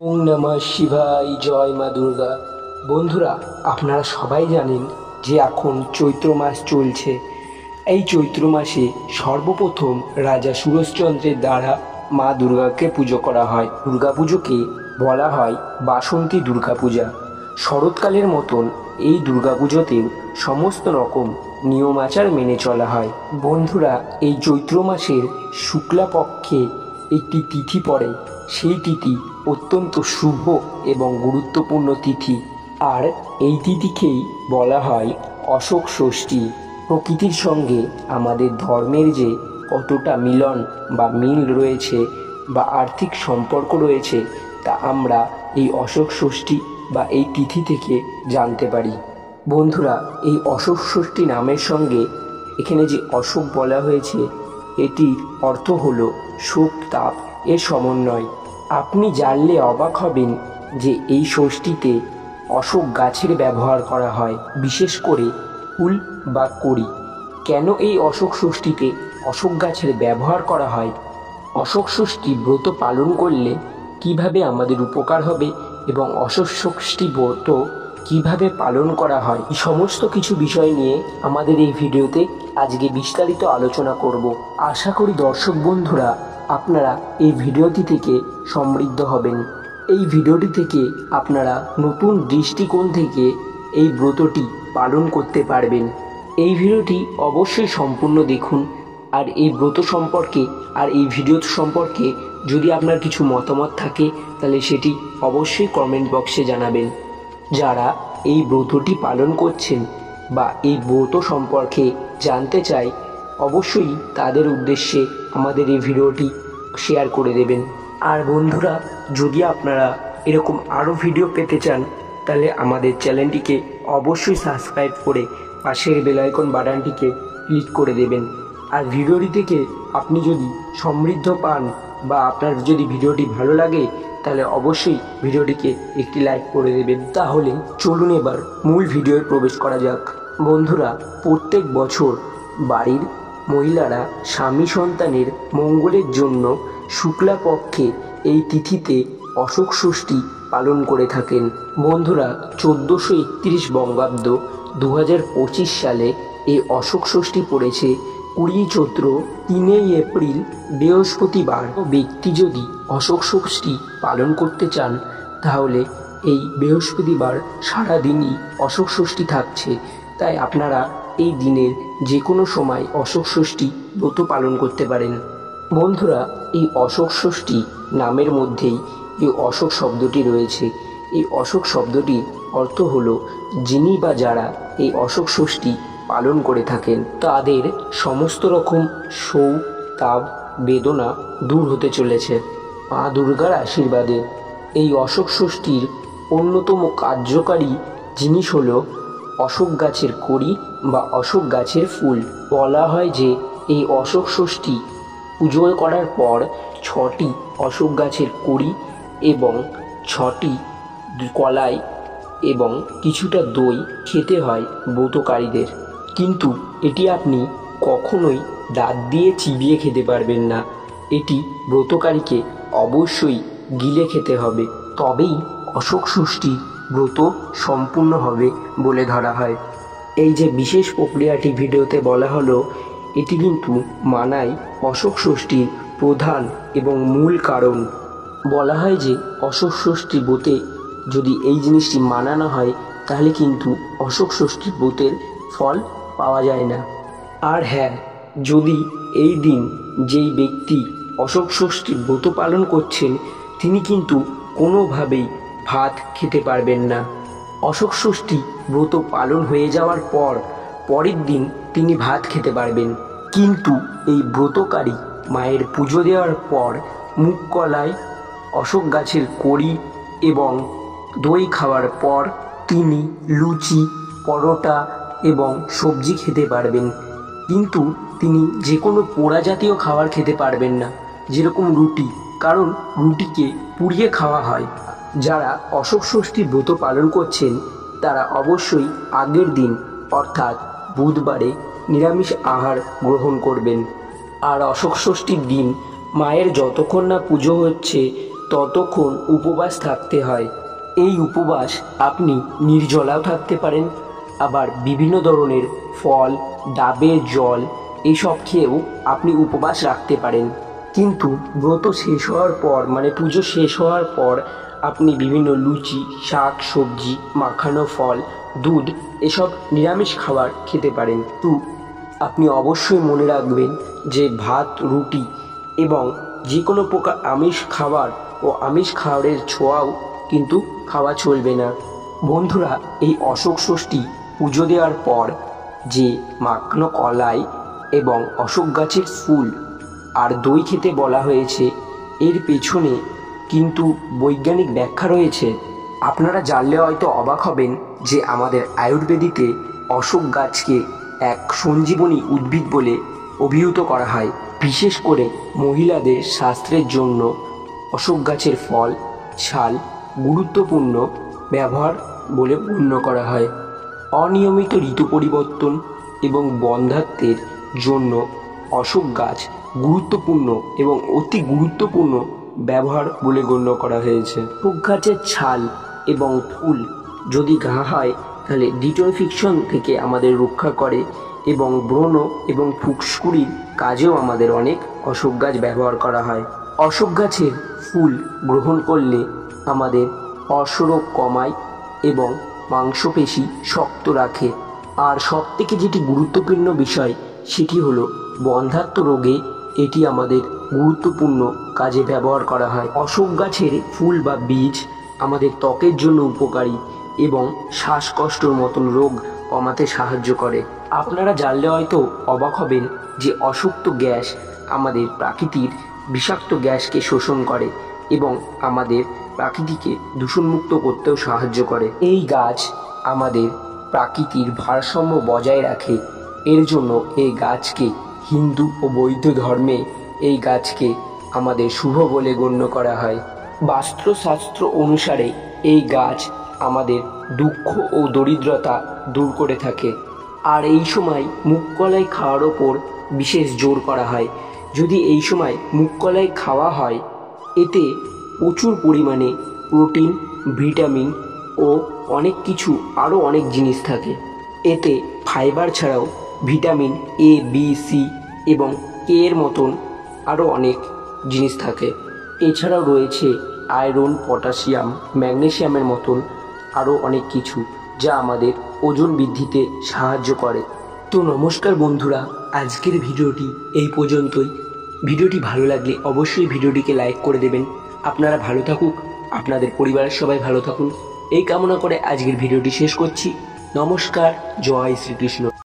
ওং নমঃ শিবায়। জয় মা দুর্গা। বন্ধুরা, আপনারা সবাই জানেন যে এখন চৈত্র মাস চলছে। এই চৈত্র মাসে সর্বপ্রথম রাজা সুরেশচন্দ্রের দ্বারা মা দুর্গাকে পুজো করা হয়। দুর্গাপুজোকে বলা হয় বাসন্তী দুর্গাপূজা। শরৎকালের মতন এই দুর্গাপুজোতেও সমস্ত রকম নিয়ম আচার মেনে চলা হয়। বন্ধুরা, এই চৈত্র মাসের শুক্লা পক্ষে একটি তিথি পড়ে। সেই তিথি অত্যন্ত শুভ এবং গুরুত্বপূর্ণ তিথি, আর এই তিথিকেই বলা হয় অশোক ষষ্ঠী। প্রকৃতির সঙ্গে আমাদের ধর্মের যে কতটা মিলন বা মিল রয়েছে বা আর্থিক সম্পর্ক রয়েছে, তা আমরা এই অশোক ষষ্ঠী বা এই তিথি থেকে জানতে পারি। বন্ধুরা, এই অশোক ষষ্ঠী নামের সঙ্গে এখানে যে অশোক বলা হয়েছে, এটির অর্থ হলো শোক তাপ এর সমন্বয়। আপনি জানলে অবাক হবেন যে এই ষষ্ঠীতে অশোক গাছের ব্যবহার করা হয়, বিশেষ করে ফুল বা কড়ি। কেন এই অশোক ষষ্ঠীতে অশোক গাছের ব্যবহার করা হয়, অশোক ষষ্ঠী ব্রত পালন করলে কিভাবে আমাদের উপকার হবে এবং অশোক ষষ্ঠী ব্রত কিভাবে পালন করা হয়, এই সমস্ত কিছু বিষয় নিয়ে আমাদের এই ভিডিওতে আজকে বিস্তারিত আলোচনা করব। আশা করি দর্শক বন্ধুরা আপনারা এই ভিডিওটি থেকে সমৃদ্ধ হবেন। এই ভিডিওটি থেকে আপনারা নতুন দৃষ্টিকোণ থেকে এই ব্রতটি পালন করতে পারবেন। এই ভিডিওটি অবশ্যই সম্পূর্ণ দেখুন। আর এই ব্রত সম্পর্কে আর এই ভিডিও সম্পর্কে যদি আপনার কিছু মতামত থাকে, তাহলে সেটি অবশ্যই কমেন্ট বক্সে জানাবেন। যারা এই ব্রতটি পালন করছেন বা এই ব্রত সম্পর্কে জানতে চায়, অবশ্যই তাদের উদ্দেশ্যে আমাদের এই ভিডিওটি শেয়ার করে দেবেন। আর বন্ধুরা, যদি আপনারা এরকম আরও ভিডিও পেতে চান, তাহলে আমাদের চ্যানেলটিকে অবশ্যই সাবস্ক্রাইব করে পাশের বেল আইকন বাটনটিকে ক্লিক করে দেবেন। আর ভিডিওটি থেকে আপনি যদি সমৃদ্ধ পান বা আপনার যদি ভিডিওটি ভালো লাগে, তাহলে অবশ্যই ভিডিওটিকে একটি লাইক করে দেবেন। তাহলে চলুন এবার মূল ভিডিওয় প্রবেশ করা যাক। বন্ধুরা, প্রত্যেক বছর বাড়ির মহিলারা স্বামী সন্তানের মঙ্গলের জন্য শুক্লা পক্ষে এই তিথিতে অশোক ষষ্ঠী পালন করে থাকেন। বন্ধুরা, 1431 বঙ্গাব্দ 2025 সালে এই অশোক ষষ্ঠী পড়েছে 20 চৈত্র 3 এপ্রিল বৃহস্পতিবার। ব্যক্তি যদি অশোক ষষ্ঠী পালন করতে চান, তাহলে এই বৃহস্পতিবার সারাদিনই অশোক ষষ্ঠী থাকছে। তাই আপনারা এই দিনের যে কোনো সময় অশোক ষষ্ঠী ব্রত পালন করতে পারেন। বন্ধুরা, এই অশোক ষষ্ঠী নামের মধ্যেই এই অশোক শব্দটি রয়েছে। এই অশোক শব্দটির অর্থ হলো যিনি বা যারা এই অশোক ষষ্ঠী পালন করে থাকেন, তাদের সমস্ত রকম শোক তাপ বেদনা দূর হতে চলেছে মা দুর্গার আশীর্বাদে। এই অশোক ষষ্ঠীর অন্যতম কার্যকারী জিনিস হলো অশোক গাছের কড়ি বা অশোক গাছের ফুল। বলা হয় যে এই অশোক ষষ্ঠী পুজো করার পর 6টি অশোক গাছের কড়ি এবং 6টি কলাই এবং কিছুটা দই খেতে হয় ব্রতকারীদের। কিন্তু এটি আপনি কখনোই দাঁত দিয়ে চিবিয়ে খেতে পারবেন না। এটি ব্রতকারীকে অবশ্যই গিলে খেতে হবে, তবেই অশোক ষষ্ঠী ব্রত সম্পূর্ণ হবে বলে ধরা হয়। এই যে বিশেষ প্রক্রিয়াটি ভিডিওতে বলা হলো, এটি কিন্তু মানাই অশোক ষষ্ঠীর প্রধান এবং মূল কারণ। বলা হয় যে অশোক ষষ্ঠী ব্রতে যদি এই জিনিসটি মানা না হয়, তাহলে কিন্তু অশোক ষষ্ঠী ব্রতের ফল পাওয়া যায় না। আর হ্যাঁ, যদি এই দিন যেই ব্যক্তি অশোক ষষ্ঠী ব্রত পালন করছেন, তিনি কিন্তু কোনোভাবেই ভাত খেতে পারবেন না। অশোক ষষ্ঠী ব্রত পালন হয়ে যাওয়ার পর পরের দিন তিনি ভাত খেতে পারবেন। কিন্তু এই ব্রতকারী মায়ের পুজো দেওয়ার পর মুগ কলাই, অশোক গাছের কড়ি এবং দই খাওয়ার পর তিনি লুচি, পরোটা এবং সবজি খেতে পারবেন। কিন্তু তিনি যে কোনো পোড়া জাতীয় খাবার খেতে পারবেন না, যেরকম রুটি, কারণ রুটিকে পুড়িয়ে খাওয়া হয়। যারা অশোক ষষ্ঠী ব্রত পালন করছেন, তারা অবশ্যই আগের দিন অর্থাৎ বুধবারে নিরামিষ আহার গ্রহণ করবেন। আর অশোক ষষ্ঠীর দিন মায়ের যতক্ষণ না পুজো হচ্ছে ততক্ষণ উপবাস থাকতে হয়। এই উপবাস আপনি নির্জলাও থাকতে পারেন, আবার বিভিন্ন ধরনের ফল, ডাবের জল এসব খেয়েও আপনি উপবাস রাখতে পারেন। কিন্তু ব্রত শেষ হওয়ার পর, মানে পুজো শেষ হওয়ার পর, আপনি বিভিন্ন লুচি, শাক সবজি, মাখানো ফল, দুধ এসব নিরামিষ খাবার খেতে পারেন। তো আপনি অবশ্যই মনে রাখবেন যে ভাত, রুটি এবং যে কোনো প্রকার আমিষ খাবার ও আমিষ খাবারের ছোঁয়াও কিন্তু খাওয়া চলবে না। বন্ধুরা, এই অশোক ষষ্ঠী পুজো দেওয়ার পর যে মাখানো কলাই এবং অশোক গাছের ফুল আর দই খেতে বলা হয়েছে, এর পেছনে কিন্তু বৈজ্ঞানিক ব্যাখ্যা রয়েছে। আপনারা জানলে হয়তো অবাক হবেন যে আমাদের আয়ুর্বেদিতে অশোক গাছকে এক সঞ্জীবনী উদ্ভিদ বলে অভিহিত করা হয়। বিশেষ করে মহিলাদের স্বাস্থ্যের জন্য অশোক গাছের ফল, ছাল গুরুত্বপূর্ণ ব্যবহার বলে গণ্য করা হয়। অনিয়মিত ঋতু পরিবর্তন এবং বন্ধ্যাত্বের জন্য অশোক গাছ গুরুত্বপূর্ণ এবং অতি গুরুত্বপূর্ণ ব্যবহার বলে গণ্য করা হয়েছে। অশোক গাছের ছাল এবং ফুল যদি ঘা হয় তাহলে ডিটক্সিফিকেশন থেকে আমাদের রক্ষা করে এবং ব্রণ এবং ফুসকুড়ির কাজেও আমাদের অনেক অশোক গাছ ব্যবহার করা হয়। অশোক গাছের ফুল গ্রহণ করলে আমাদের অর্শরোগ কমায় এবং মাংসপেশি শক্ত রাখে। আর সবথেকে যেটি গুরুত্বপূর্ণ বিষয় সেটি হলো বন্ধ্যাত্ব রোগে এটি আমাদের গুরুত্বপূর্ণ কাজে ব্যবহার করা হয়। অশোক গাছের ফুল বা বীজ আমাদের ত্বকের জন্য উপকারী এবং শ্বাসকষ্টর মতন রোগ কমাতে সাহায্য করে। আপনারা জানলে হয়তো অবাক হবেন যে অশক্ত গ্যাস আমাদের প্রাকৃতিক বিষাক্ত গ্যাসকে শোষণ করে এবং আমাদের প্রাকৃতিকে দূষণমুক্ত করতেও সাহায্য করে। এই গাছ আমাদের প্রাকৃতির ভারসাম্য বজায় রাখে। এর জন্য এই গাছকে হিন্দু ও বৌদ্ধ ধর্মে এই গাছকে আমাদের শুভ বলে গণ্য করা হয়। বাস্তুশাস্ত্র অনুসারে এই গাছ আমাদের দুঃখ ও দরিদ্রতা দূর করে থাকে। আর এই সময় মুগ কলাই খাওয়ার ওপর বিশেষ জোর করা হয়। যদি এই সময় মুগ কলাই খাওয়া হয়, এতে প্রচুর পরিমাণে প্রোটিন, ভিটামিন ও অনেক কিছু আরও অনেক জিনিস থাকে। এতে ফাইবার ছাড়াও ভিটামিন এ, বি, সি এবং কে এর মতন আরও অনেক জিনিস থাকে। এছাড়াও রয়েছে আয়রন, পটাশিয়াম, ম্যাগনেসিয়ামের মতন আরও অনেক কিছু যা আমাদের ওজন বৃদ্ধিতে সাহায্য করে। তো নমস্কার বন্ধুরা, আজকের ভিডিওটি এই পর্যন্তই। ভিডিওটি ভালো লাগলে অবশ্যই ভিডিওটিকে লাইক করে দেবেন। আপনারা ভালো থাকুক, আপনাদের পরিবারের সবাই ভালো থাকুন এই কামনা করে আজকের ভিডিওটি শেষ করছি। নমস্কার, জয় শ্রীকৃষ্ণ।